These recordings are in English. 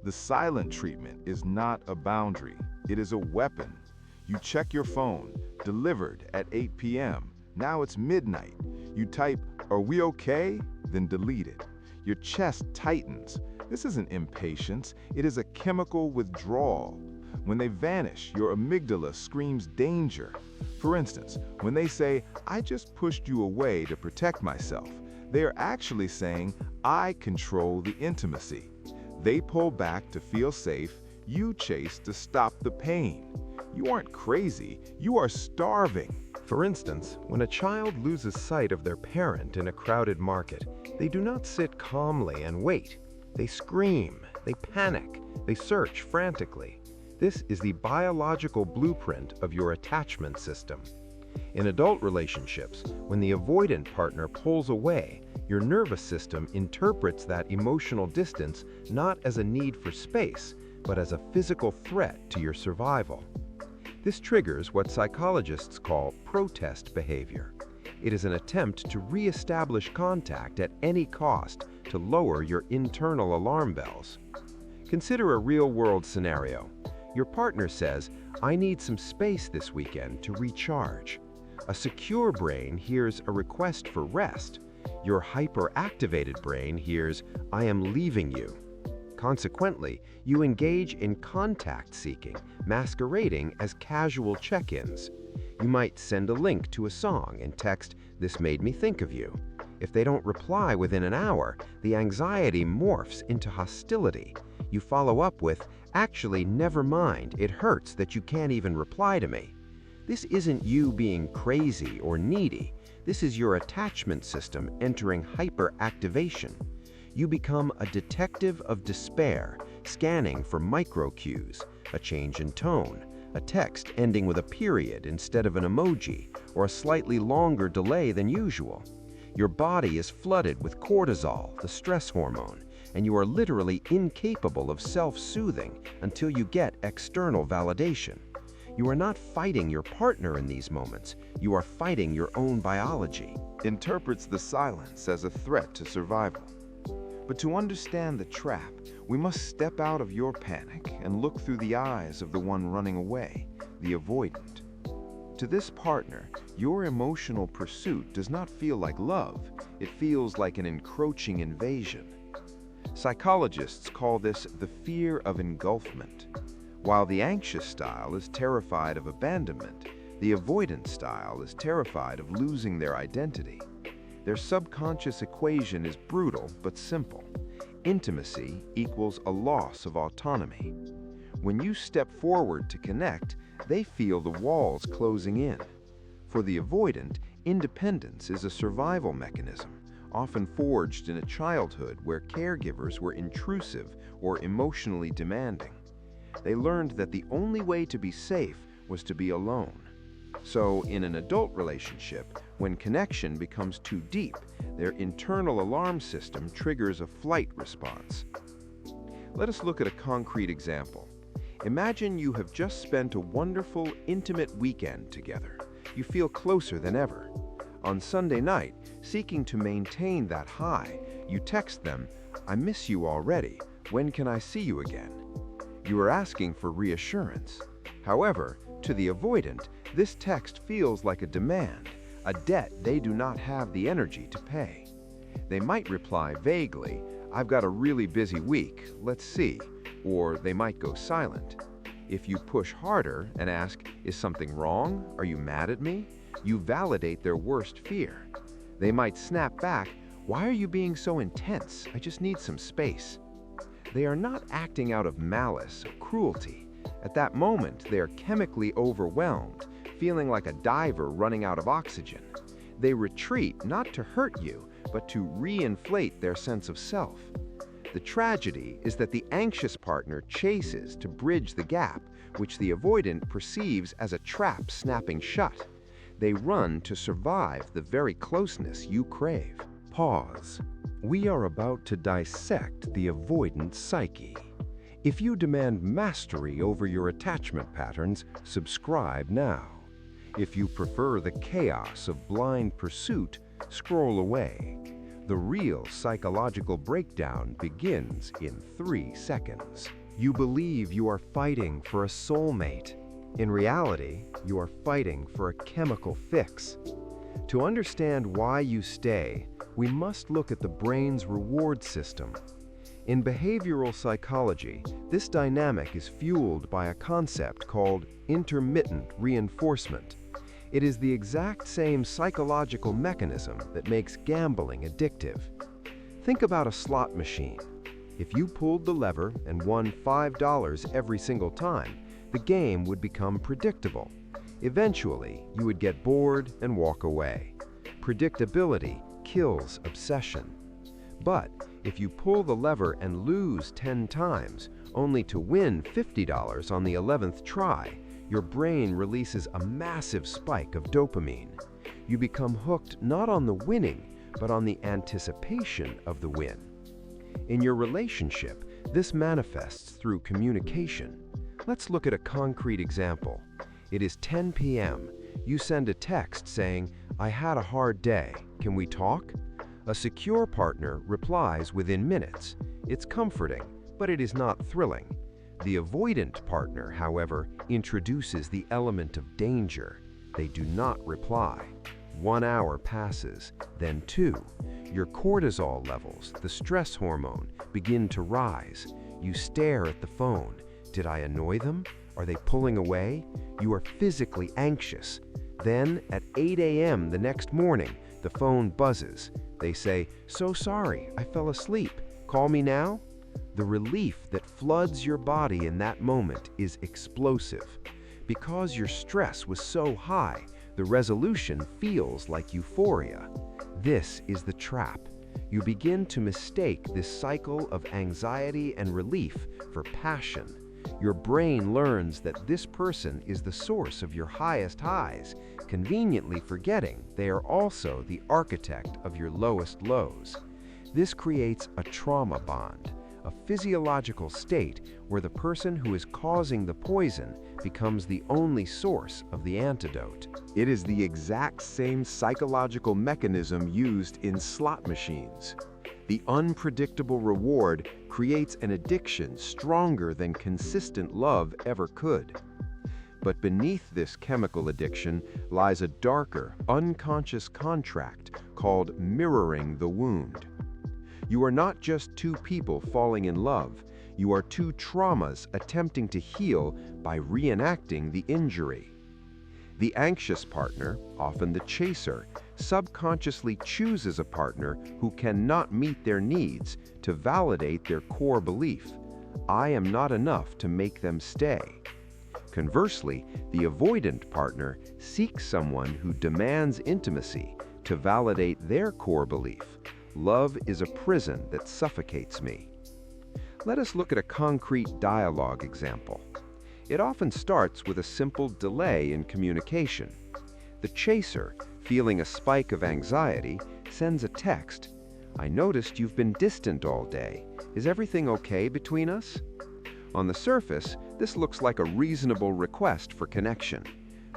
The silent treatment is not a boundary, it is a weapon. You check your phone, delivered at 8 p.m. Now it's midnight. You type, "Are we okay?" Then delete it. Your chest tightens. This isn't impatience, it is a chemical withdrawal. When they vanish, your amygdala screams danger. For instance, when they say, "I just pushed you away to protect myself," they are actually saying, "I control the intimacy." They pull back to feel safe, you chase to stop the pain. You aren't crazy, you are starving. For instance, when a child loses sight of their parent in a crowded market, they do not sit calmly and wait. They scream, they panic, they search frantically. This is the biological blueprint of your attachment system. In adult relationships, when the avoidant partner pulls away, your nervous system interprets that emotional distance not as a need for space, but as a physical threat to your survival. This triggers what psychologists call protest behavior. It is an attempt to re-establish contact at any cost to lower your internal alarm bells. Consider a real-world scenario. Your partner says, "I need some space this weekend to recharge." A secure brain hears a request for rest. Your hyperactivated brain hears, "I am leaving you." Consequently, you engage in contact seeking, masquerading as casual check-ins. You might send a link to a song and text, "This made me think of you." If they don't reply within an hour, the anxiety morphs into hostility. You follow up with, "Actually, never mind, it hurts that you can't even reply to me." This isn't you being crazy or needy. This is your attachment system entering hyperactivation. You become a detective of despair, scanning for micro-cues, a change in tone, a text ending with a period instead of an emoji, or a slightly longer delay than usual. Your body is flooded with cortisol, the stress hormone, and you are literally incapable of self-soothing until you get external validation. You are not fighting your partner in these moments, you are fighting your own biology. Interprets the silence as a threat to survival. But to understand the trap, we must step out of your panic and look through the eyes of the one running away, the avoidant. To this partner, your emotional pursuit does not feel like love, it feels like an encroaching invasion. Psychologists call this the fear of engulfment. While the anxious style is terrified of abandonment, the avoidant style is terrified of losing their identity. Their subconscious equation is brutal but simple. Intimacy equals a loss of autonomy. When you step forward to connect, they feel the walls closing in. For the avoidant, independence is a survival mechanism, often forged in a childhood where caregivers were intrusive or emotionally demanding. They learned that the only way to be safe was to be alone. So, in an adult relationship, when connection becomes too deep, their internal alarm system triggers a flight response. Let us look at a concrete example. Imagine you have just spent a wonderful, intimate weekend together. You feel closer than ever. On Sunday night, seeking to maintain that high, you text them, "I miss you already. When can I see you again?" You are asking for reassurance. However, to the avoidant, this text feels like a demand, a debt they do not have the energy to pay. They might reply vaguely, "I've got a really busy week, let's see," or they might go silent. If you push harder and ask, "Is something wrong? Are you mad at me?" you validate their worst fear. They might snap back, "Why are you being so intense? I just need some space." They are not acting out of malice or cruelty. At that moment, they are chemically overwhelmed, feeling like a diver running out of oxygen. They retreat not to hurt you, but to reinflate their sense of self. The tragedy is that the anxious partner chases to bridge the gap, which the avoidant perceives as a trap snapping shut. They run to survive the very closeness you crave. Pause. We are about to dissect the avoidant psyche. If you demand mastery over your attachment patterns, subscribe now. If you prefer the chaos of blind pursuit, scroll away. The real psychological breakdown begins in 3 seconds. You believe you are fighting for a soulmate. In reality, you are fighting for a chemical fix. To understand why you stay, we must look at the brain's reward system. In behavioral psychology, this dynamic is fueled by a concept called intermittent reinforcement. It is the exact same psychological mechanism that makes gambling addictive. Think about a slot machine. If you pulled the lever and won $5 every single time, the game would become predictable. Eventually, you would get bored and walk away. Predictability kills obsession. But if you pull the lever and lose 10 times, only to win $50 on the 11th try, your brain releases a massive spike of dopamine. You become hooked not on the winning, but on the anticipation of the win. In your relationship, this manifests through communication. Let's look at a concrete example. It is 10 p.m. You send a text saying, "I had a hard day. Can we talk?" A secure partner replies within minutes. It's comforting, but it is not thrilling. The avoidant partner, however, introduces the element of danger. They do not reply. 1 hour passes, then 2. Your cortisol levels, the stress hormone, begin to rise. You stare at the phone. Did I annoy them? Are they pulling away? You are physically anxious. Then, at 8 a.m. the next morning, the phone buzzes. They say, "So sorry, I fell asleep. Call me now?" The relief that floods your body in that moment is explosive. Because your stress was so high, the resolution feels like euphoria. This is the trap. You begin to mistake this cycle of anxiety and relief for passion. Your brain learns that this person is the source of your highest highs, conveniently forgetting they are also the architect of your lowest lows. This creates a trauma bond, a physiological state where the person who is causing the poison becomes the only source of the antidote. It is the exact same psychological mechanism used in slot machines. The unpredictable reward creates an addiction stronger than consistent love ever could. But beneath this chemical addiction lies a darker, unconscious contract called mirroring the wound. You are not just two people falling in love, you are two traumas attempting to heal by reenacting the injury. The anxious partner, often the chaser, subconsciously chooses a partner who cannot meet their needs to validate their core belief, "I am not enough to make them stay." Conversely, the avoidant partner seeks someone who demands intimacy to validate their core belief, "Love is a prison that suffocates me." Let us look at a concrete dialogue example. It often starts with a simple delay in communication. The chaser, feeling a spike of anxiety, sends a text, "I noticed you've been distant all day. Is everything okay between us?" On the surface, this looks like a reasonable request for connection,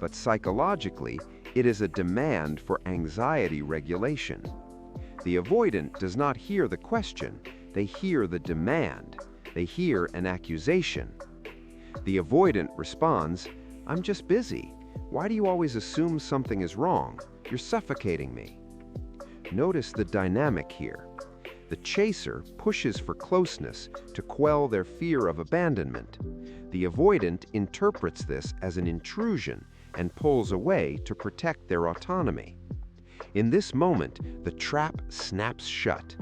but psychologically, it is a demand for anxiety regulation. The avoidant does not hear the question, they hear the demand. They hear an accusation. The avoidant responds, "I'm just busy. Why do you always assume something is wrong? You're suffocating me." Notice the dynamic here. The chaser pushes for closeness to quell their fear of abandonment. The avoidant interprets this as an intrusion and pulls away to protect their autonomy. In this moment, the trap snaps shut.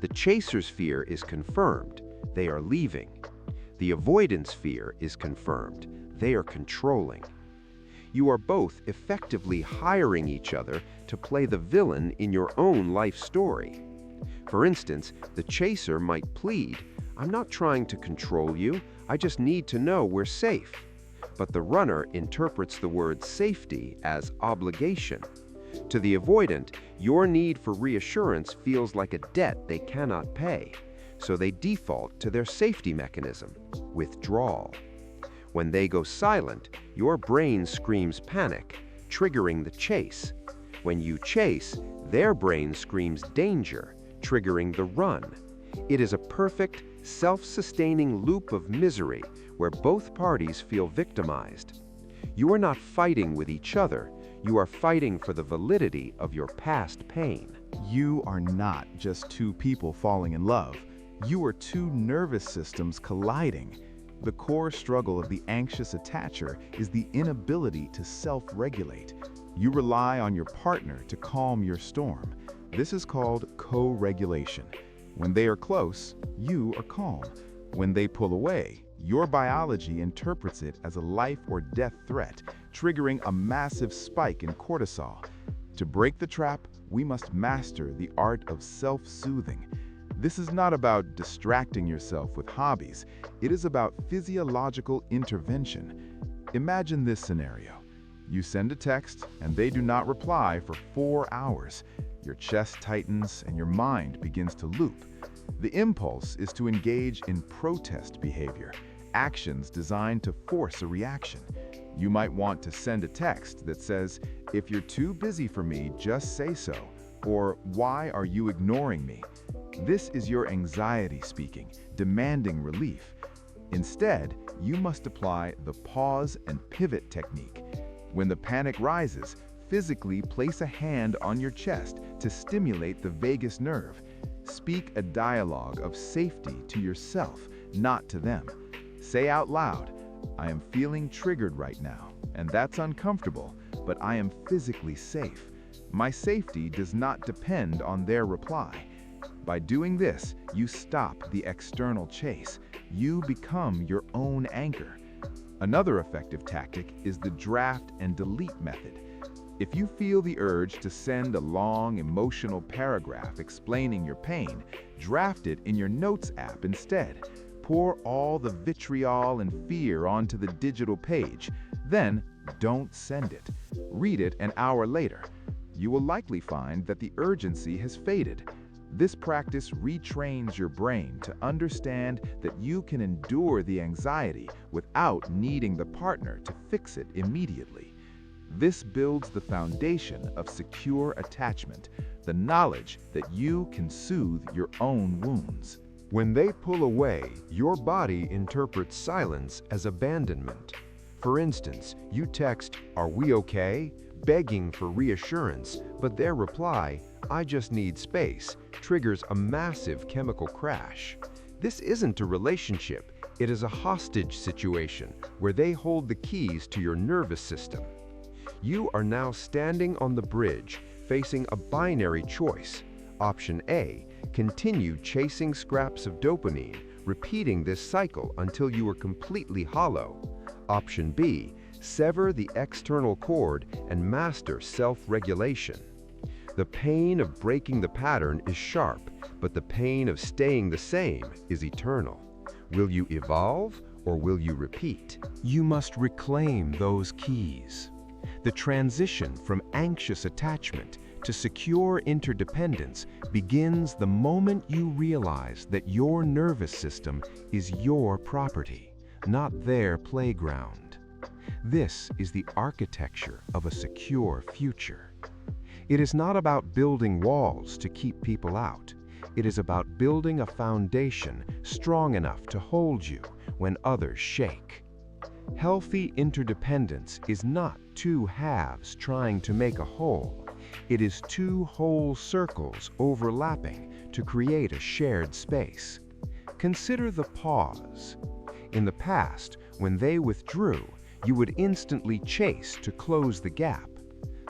The chaser's fear is confirmed. They are leaving. The avoidance fear is confirmed. They are controlling. You are both effectively hiring each other to play the villain in your own life story. For instance, the chaser might plead, "I'm not trying to control you, I just need to know we're safe." But the runner interprets the word safety as obligation. To the avoidant, your need for reassurance feels like a debt they cannot pay, so they default to their safety mechanism, withdrawal. When they go silent, your brain screams panic, triggering the chase. When you chase, their brain screams danger, triggering the run. It is a perfect, self-sustaining loop of misery where both parties feel victimized. You are not fighting with each other, you are fighting for the validity of your past pain. You are not just two people falling in love. You are two nervous systems colliding. The core struggle of the anxious attacher is the inability to self-regulate. You rely on your partner to calm your storm. This is called co-regulation. When they are close, you are calm. When they pull away, your biology interprets it as a life or death threat, triggering a massive spike in cortisol. To break the trap, we must master the art of self-soothing. This is not about distracting yourself with hobbies. It is about physiological intervention. Imagine this scenario. You send a text and they do not reply for 4 hours. Your chest tightens and your mind begins to loop. The impulse is to engage in protest behavior, actions designed to force a reaction. You might want to send a text that says, "If you're too busy for me, just say so," or "Why are you ignoring me?" This is your anxiety speaking, demanding relief. Instead, you must apply the pause and pivot technique. When the panic rises, physically place a hand on your chest to stimulate the vagus nerve. Speak a dialogue of safety to yourself, not to them. Say out loud, "I am feeling triggered right now, and that's uncomfortable, but I am physically safe. My safety does not depend on their reply." By doing this, you stop the external chase. You become your own anchor. Another effective tactic is the draft and delete method. If you feel the urge to send a long, emotional paragraph explaining your pain, draft it in your Notes app instead. Pour all the vitriol and fear onto the digital page. Then, don't send it. Read it an hour later. You will likely find that the urgency has faded. This practice retrains your brain to understand that you can endure the anxiety without needing the partner to fix it immediately. This builds the foundation of secure attachment, the knowledge that you can soothe your own wounds. When they pull away, your body interprets silence as abandonment. For instance, you text, "Are we okay?" begging for reassurance, but their reply, "I just need space," triggers a massive chemical crash. This isn't a relationship, it is a hostage situation where they hold the keys to your nervous system. You are now standing on the bridge, facing a binary choice. Option A, continue chasing scraps of dopamine, repeating this cycle until you are completely hollow. Option B, sever the external cord and master self-regulation. The pain of breaking the pattern is sharp, but the pain of staying the same is eternal. Will you evolve or will you repeat? You must reclaim those keys. The transition from anxious attachment to secure interdependence begins the moment you realize that your nervous system is your property, not their playground. This is the architecture of a secure future. It is not about building walls to keep people out. It is about building a foundation strong enough to hold you when others shake. Healthy interdependence is not two halves trying to make a whole. It is two whole circles overlapping to create a shared space. Consider the pause. In the past, when they withdrew, you would instantly chase to close the gap.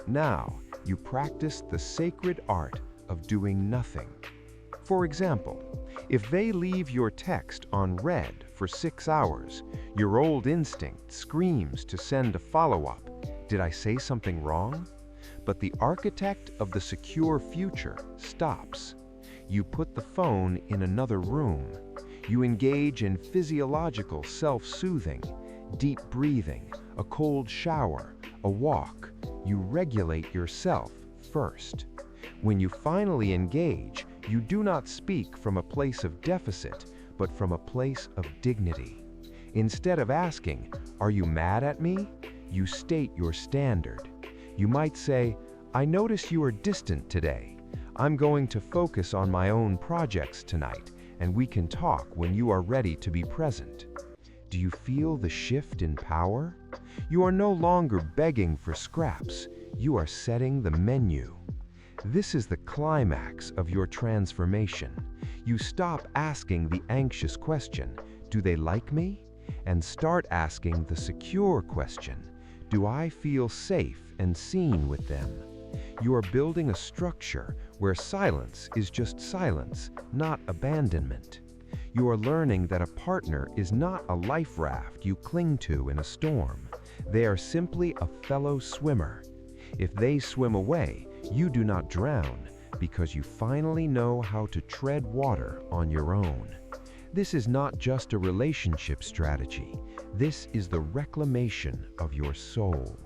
Now, you practice the sacred art of doing nothing. For example, if they leave your text on read for 6 hours, your old instinct screams to send a follow-up. Did I say something wrong? But the architect of the secure future stops. You put the phone in another room. You engage in physiological self-soothing, deep breathing, a cold shower, a walk. You regulate yourself first. When you finally engage, you do not speak from a place of deficit, but from a place of dignity. Instead of asking, "Are you mad at me?" you state your standard. You might say, "I notice you are distant today. I'm going to focus on my own projects tonight, and we can talk when you are ready to be present. Do you feel the shift in power? You are no longer begging for scraps. You are setting the menu. This is the climax of your transformation. You stop asking the anxious question, "Do they like me?" and start asking the secure question, "Do I feel safe and seen with them?" You are building a structure where silence is just silence, not abandonment. You are learning that a partner is not a life raft you cling to in a storm. They are simply a fellow swimmer. If they swim away, you do not drown, because you finally know how to tread water on your own. This is not just a relationship strategy. This is the reclamation of your soul.